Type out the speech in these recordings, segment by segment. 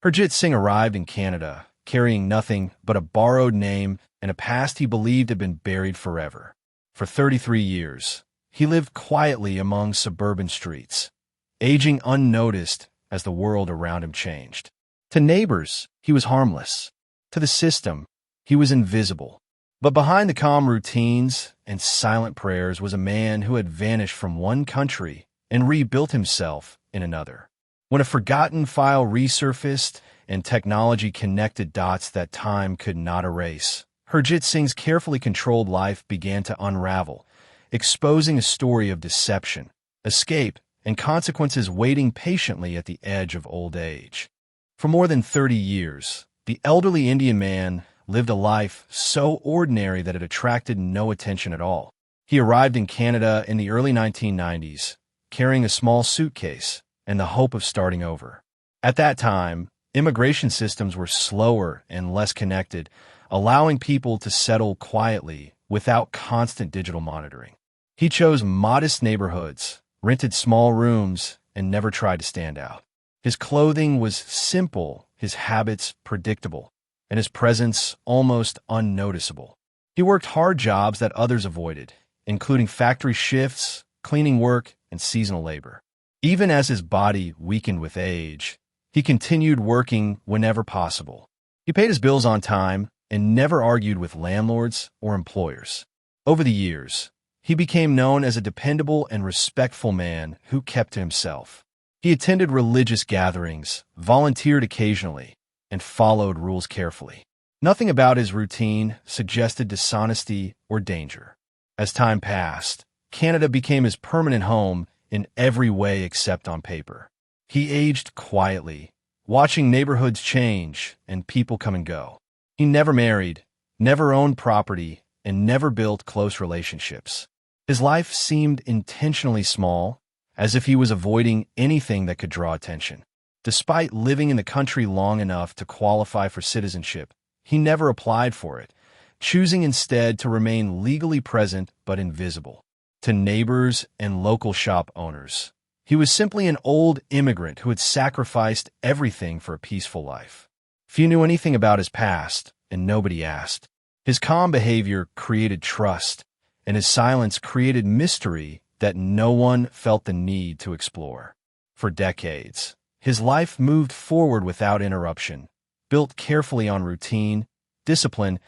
Harjit Singh arrived in Canada, carrying nothing but a borrowed name and a past he believed had been buried forever. For 33 years, he lived quietly among suburban streets, aging unnoticed as the world around him changed. To neighbors, he was harmless. To the system, he was invisible. But behind the calm routines and silent prayers was a man who had vanished from one country and rebuilt himself in another. When a forgotten file resurfaced and technology connected dots that time could not erase, Harjit Singh's carefully controlled life began to unravel, exposing a story of deception, escape, and consequences waiting patiently at the edge of old age. For more than 30 years, the elderly Indian man lived a life so ordinary that it attracted no attention at all. He arrived in Canada in the early 1990s, carrying a small suitcase and the hope of starting over. At that time, immigration systems were slower and less connected, allowing people to settle quietly without constant digital monitoring. He chose modest neighborhoods, rented small rooms, and never tried to stand out. His clothing was simple, his habits predictable, and his presence almost unnoticeable. He worked hard jobs that others avoided, including factory shifts, cleaning work, and seasonal labor. Even as his body weakened with age, he continued working whenever possible. He paid his bills on time and never argued with landlords or employers. Over the years, he became known as a dependable and respectful man who kept to himself. He attended religious gatherings, volunteered occasionally, and followed rules carefully. Nothing about his routine suggested dishonesty or danger. As time passed, Canada became his permanent home in every way except on paper. He aged quietly, watching neighborhoods change and people come and go. He never married, never owned property, and never built close relationships. His life seemed intentionally small, as if he was avoiding anything that could draw attention. Despite living in the country long enough to qualify for citizenship, he never applied for it, choosing instead to remain legally present but invisible. To neighbors and local shop owners, he was simply an old immigrant who had sacrificed everything for a peaceful life. Few knew anything about his past, and nobody asked. His calm behavior created trust, and his silence created mystery that no one felt the need to explore. For decades, his life moved forward without interruption, built carefully on routine, discipline,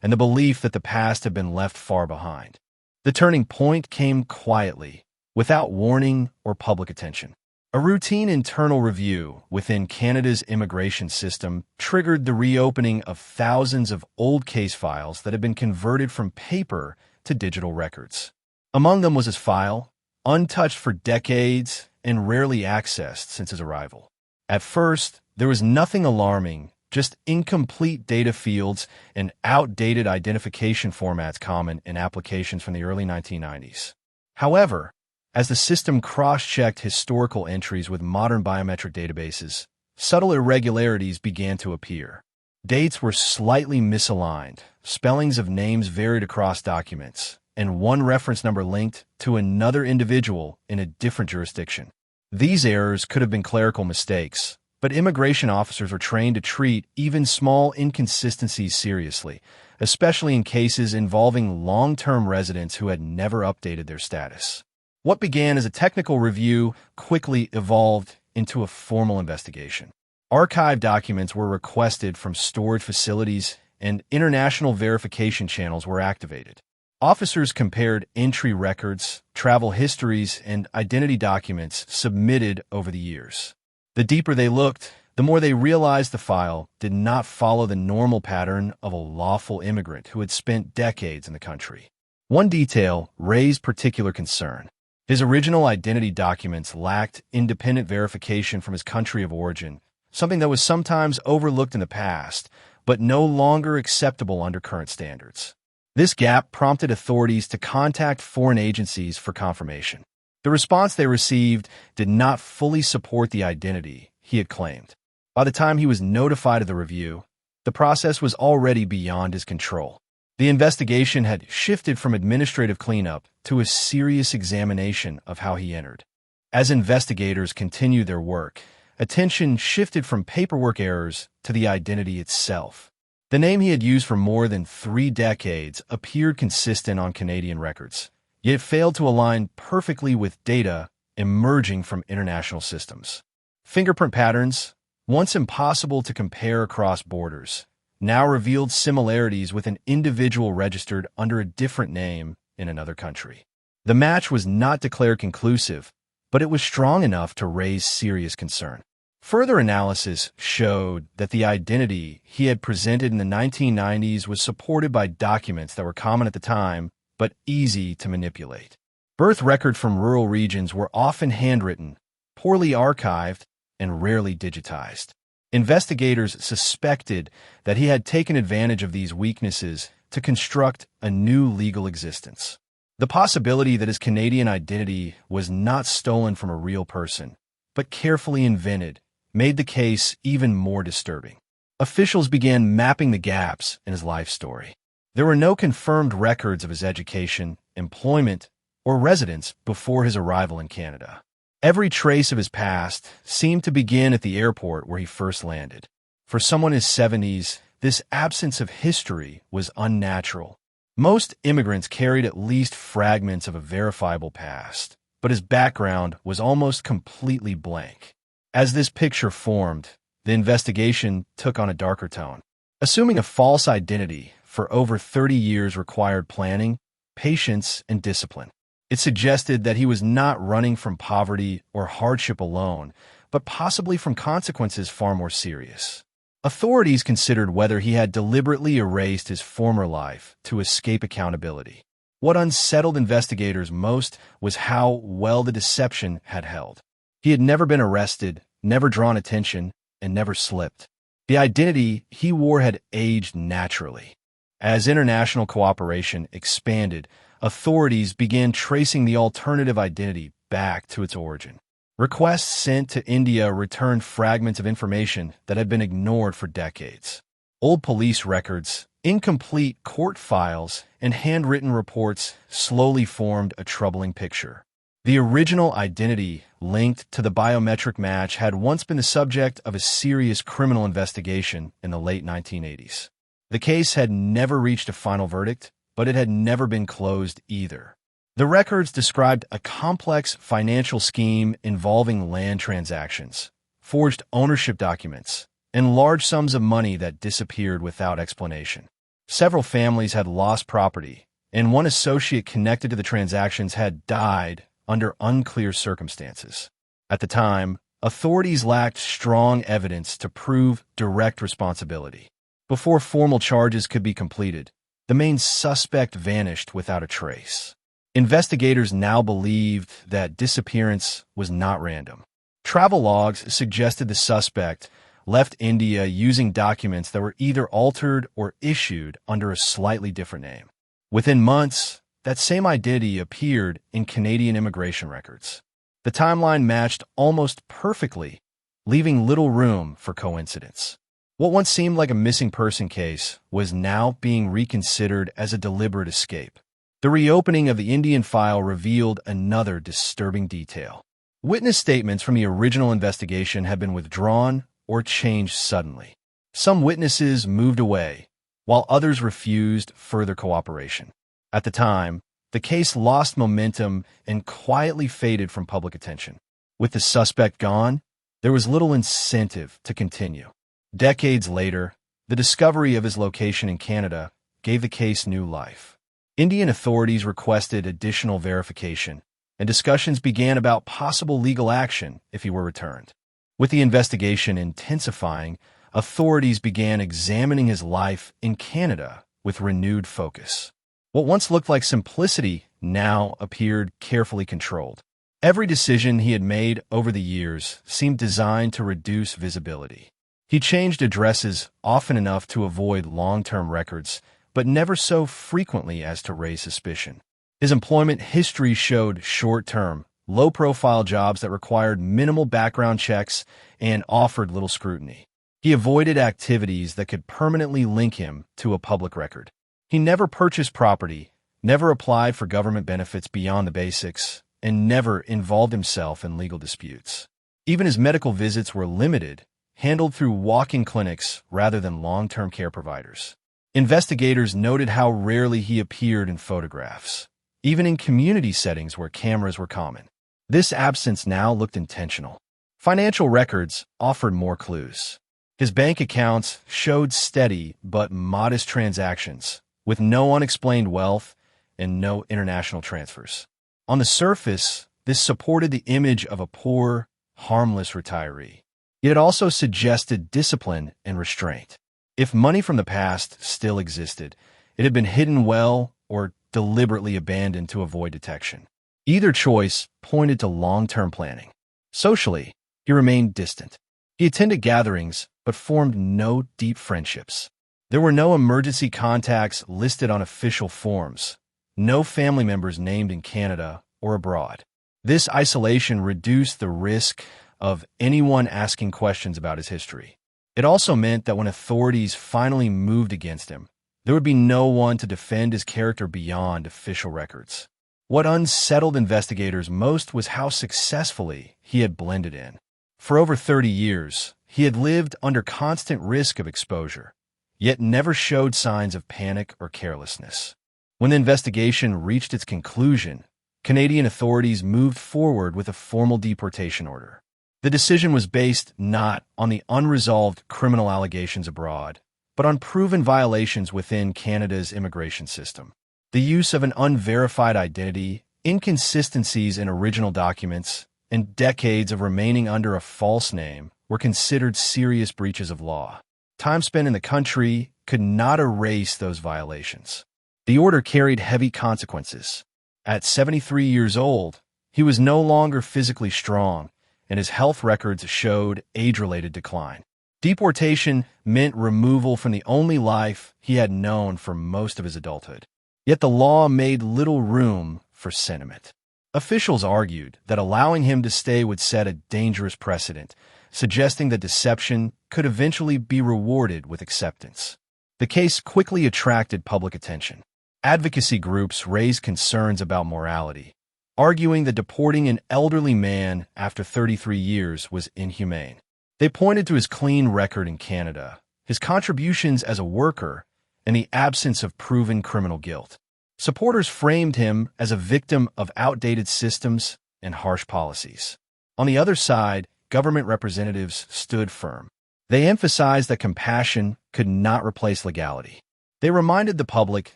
and the belief that the past had been left far behind. The turning point came quietly, without warning or public attention. A routine internal review within Canada's immigration system triggered the reopening of thousands of old case files that had been converted from paper to digital records. Among them was his file, untouched for decades and rarely accessed since his arrival. At first, there was nothing alarming, just incomplete data fields and outdated identification formats common in applications from the early 1990s. However, as the system cross-checked historical entries with modern biometric databases, subtle irregularities began to appear. Dates were slightly misaligned, spellings of names varied across documents, and one reference number linked to another individual in a different jurisdiction. These errors could have been clerical mistakes, but immigration officers were trained to treat even small inconsistencies seriously, especially in cases involving long-term residents who had never updated their status. What began as a technical review quickly evolved into a formal investigation. Archived documents were requested from storage facilities, and international verification channels were activated. Officers compared entry records, travel histories, and identity documents submitted over the years. The deeper they looked, the more they realized the file did not follow the normal pattern of a lawful immigrant who had spent decades in the country. One detail raised particular concern. His original identity documents lacked independent verification from his country of origin, something that was sometimes overlooked in the past, but no longer acceptable under current standards. This gap prompted authorities to contact foreign agencies for confirmation. The response they received did not fully support the identity he had claimed. By the time he was notified of the review, the process was already beyond his control. The investigation had shifted from administrative cleanup to a serious examination of how he entered. As investigators continued their work, Attention shifted from paperwork errors to the identity itself. The name he had used for more than 3 decades appeared consistent on Canadian records, yet it failed to align perfectly with data emerging from international systems. Fingerprint patterns, once impossible to compare across borders, now revealed similarities with an individual registered under a different name in another country. The match was not declared conclusive, but it was strong enough to raise serious concern. Further analysis showed that the identity he had presented in the 1990s was supported by documents that were common at the time, but easy to manipulate. Birth records from rural regions were often handwritten, poorly archived, and rarely digitized. Investigators suspected that he had taken advantage of these weaknesses to construct a new legal existence. The possibility that his Canadian identity was not stolen from a real person, but carefully invented, made the case even more disturbing. Officials began mapping the gaps in his life story. There were no confirmed records of his education, employment, or residence before his arrival in Canada. Every trace of his past seemed to begin at the airport where he first landed. For someone in his 70s, this absence of history was unnatural. Most immigrants carried at least fragments of a verifiable past, but his background was almost completely blank. As this picture formed, the investigation took on a darker tone. Assuming a false identity for over 30 years required planning, patience, and discipline. It suggested that he was not running from poverty or hardship alone, but possibly from consequences far more serious. Authorities considered whether he had deliberately erased his former life to escape accountability. What unsettled investigators most was how well the deception had held. He had never been arrested, never drawn attention, and never slipped. The identity he wore had aged naturally. As international cooperation expanded, authorities began tracing the alternative identity back to its origin. Requests sent to India returned fragments of information that had been ignored for decades. Old police records, incomplete court files, and handwritten reports slowly formed a troubling picture. The original identity linked to the biometric match had once been the subject of a serious criminal investigation in the late 1980s. The case had never reached a final verdict, but it had never been closed either. The records described a complex financial scheme involving land transactions, forged ownership documents, and large sums of money that disappeared without explanation. Several families had lost property, and one associate connected to the transactions had died under unclear circumstances. At the time, authorities lacked strong evidence to prove direct responsibility. Before formal charges could be completed, the main suspect vanished without a trace. Investigators now believed that disappearance was not random. Travel logs suggested the suspect left India using documents that were either altered or issued under a slightly different name. Within months, that same identity appeared in Canadian immigration records. The timeline matched almost perfectly, leaving little room for coincidence. What once seemed like a missing person case was now being reconsidered as a deliberate escape. The reopening of the Indian file revealed another disturbing detail. Witness statements from the original investigation had been withdrawn or changed suddenly. Some witnesses moved away, while others refused further cooperation. At the time, the case lost momentum and quietly faded from public attention. With the suspect gone, there was little incentive to continue. Decades later, the discovery of his location in Canada gave the case new life. Indian authorities requested additional verification, and discussions began about possible legal action if he were returned. With the investigation intensifying, authorities began examining his life in Canada with renewed focus. What once looked like simplicity now appeared carefully controlled. Every decision he had made over the years seemed designed to reduce visibility. He changed addresses often enough to avoid long-term records, but never so frequently as to raise suspicion. His employment history showed short-term, low-profile jobs that required minimal background checks and offered little scrutiny. He avoided activities that could permanently link him to a public record. He never purchased property, never applied for government benefits beyond the basics, and never involved himself in legal disputes. Even his medical visits were limited, handled through walk-in clinics rather than long-term care providers. Investigators noted how rarely he appeared in photographs, even in community settings where cameras were common. This absence now looked intentional. Financial records offered more clues. His bank accounts showed steady but modest transactions, with no unexplained wealth and no international transfers. On the surface, this supported the image of a poor, harmless retiree. Yet it also suggested discipline and restraint. If money from the past still existed, it had been hidden well or deliberately abandoned to avoid detection. Either choice pointed to long-term planning. Socially, he remained distant. He attended gatherings, but formed no deep friendships. There were no emergency contacts listed on official forms, no family members named in Canada or abroad. This isolation reduced the risk of anyone asking questions about his history. It also meant that when authorities finally moved against him, there would be no one to defend his character beyond official records. What unsettled investigators most was how successfully he had blended in. For over 30 years, he had lived under constant risk of exposure, yet never showed signs of panic or carelessness. When the investigation reached its conclusion, Canadian authorities moved forward with a formal deportation order. The decision was based not on the unresolved criminal allegations abroad, but on proven violations within Canada's immigration system. The use of an unverified identity, inconsistencies in original documents, and decades of remaining under a false name were considered serious breaches of law. Time spent in the country could not erase those violations. The order carried heavy consequences. At 73 years old, he was no longer physically strong, and his health records showed age-related decline. Deportation meant removal from the only life he had known for most of his adulthood. Yet the law made little room for sentiment. Officials argued that allowing him to stay would set a dangerous precedent, suggesting that deception could eventually be rewarded with acceptance. The case quickly attracted public attention. Advocacy groups raised concerns about morality, arguing that deporting an elderly man after 33 years was inhumane. They pointed to his clean record in Canada, his contributions as a worker, and the absence of proven criminal guilt. Supporters framed him as a victim of outdated systems and harsh policies. On the other side, government representatives stood firm. They emphasized that compassion could not replace legality. They reminded the public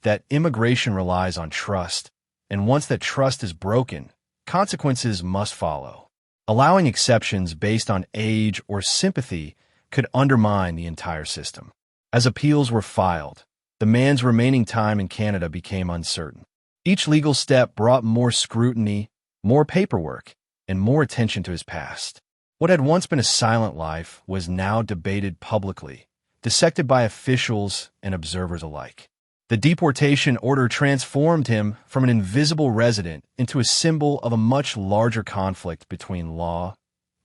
that immigration relies on trust, and once that trust is broken, consequences must follow. Allowing exceptions based on age or sympathy could undermine the entire system. As appeals were filed, the man's remaining time in Canada became uncertain. Each legal step brought more scrutiny, more paperwork, and more attention to his past. What had once been a silent life was now debated publicly, dissected by officials and observers alike. The deportation order transformed him from an invisible resident into a symbol of a much larger conflict between law,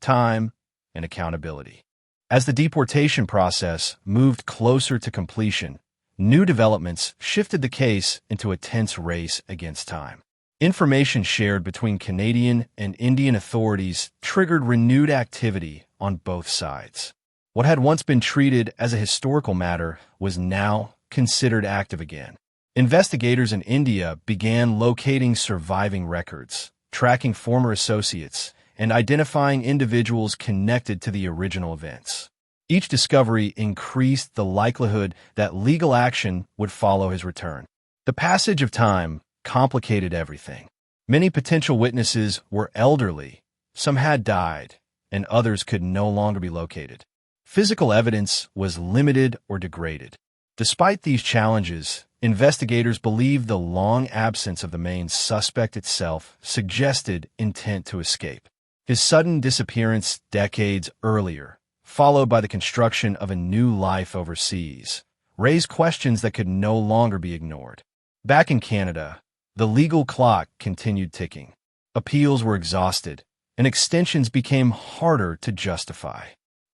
time, and accountability. As the deportation process moved closer to completion, new developments shifted the case into a tense race against time. Information shared between Canadian and Indian authorities triggered renewed activity on both sides. What had once been treated as a historical matter was now considered active again. Investigators in India began locating surviving records, tracking former associates, and identifying individuals connected to the original events. Each discovery increased the likelihood that legal action would follow his return. The passage of time complicated everything. Many potential witnesses were elderly, some had died, and others could no longer be located. Physical evidence was limited or degraded. Despite these challenges, investigators believed the long absence of the main suspect itself suggested intent to escape. His sudden disappearance decades earlier, followed by the construction of a new life overseas, raised questions that could no longer be ignored. Back in Canada, the legal clock continued ticking. Appeals were exhausted, and extensions became harder to justify.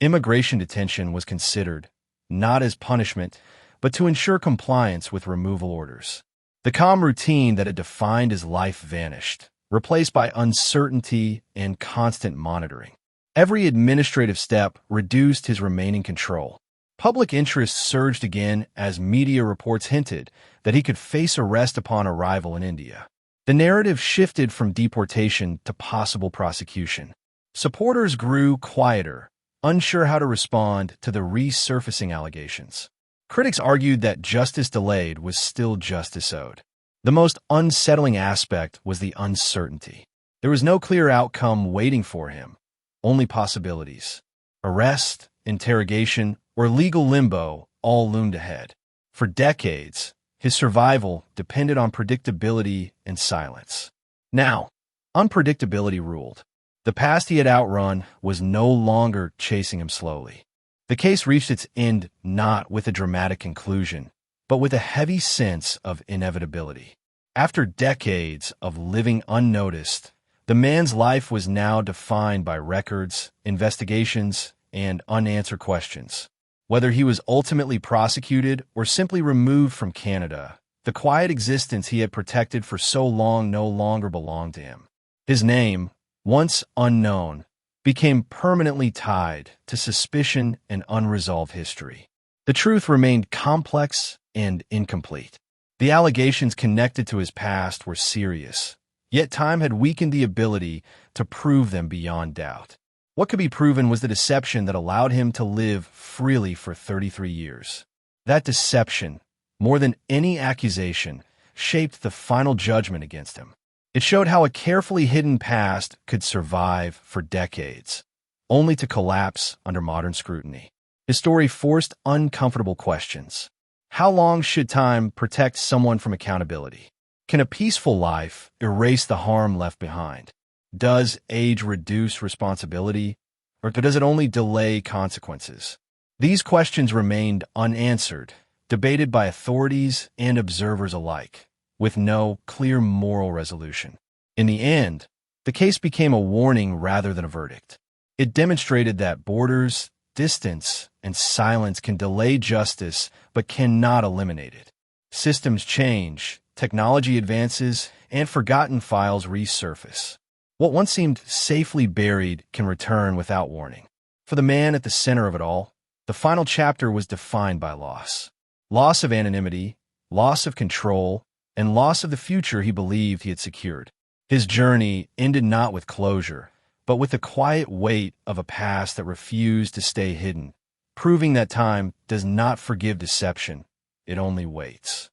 Immigration detention was considered, not as punishment, but to ensure compliance with removal orders. The calm routine that had defined his life vanished, replaced by uncertainty and constant monitoring. Every administrative step reduced his remaining control. Public interest surged again as media reports hinted that he could face arrest upon arrival in India. The narrative shifted from deportation to possible prosecution. Supporters grew quieter, unsure how to respond to the resurfacing allegations. Critics argued that justice delayed was still justice owed. The most unsettling aspect was the uncertainty. There was no clear outcome waiting for him, only possibilities. Arrest, interrogation, or legal limbo all loomed ahead. For decades, his survival depended on predictability and silence. Now, unpredictability ruled. The past he had outrun was no longer chasing him slowly. The case reached its end not with a dramatic conclusion, but with a heavy sense of inevitability. After decades of living unnoticed, the man's life was now defined by records, investigations, and unanswered questions. Whether he was ultimately prosecuted or simply removed from Canada, the quiet existence he had protected for so long no longer belonged to him. His name, once unknown, became permanently tied to suspicion and unresolved history. The truth remained complex and incomplete. The allegations connected to his past were serious, yet time had weakened the ability to prove them beyond doubt. What could be proven was the deception that allowed him to live freely for 33 years. That deception, more than any accusation, shaped the final judgment against him. It showed how a carefully hidden past could survive for decades, only to collapse under modern scrutiny. His story forced uncomfortable questions. How long should time protect someone from accountability? Can a peaceful life erase the harm left behind? Does age reduce responsibility, or does it only delay consequences? These questions remained unanswered, debated by authorities and observers alike, with no clear moral resolution. In the end, the case became a warning rather than a verdict. It demonstrated that borders, distance, and silence can delay justice but cannot eliminate it. Systems change, technology advances, and forgotten files resurface. What once seemed safely buried can return without warning. For the man at the center of it all, the final chapter was defined by loss. Loss of anonymity, loss of control, and loss of the future he believed he had secured. His journey ended not with closure, but with the quiet weight of a past that refused to stay hidden, proving that time does not forgive deception, it only waits.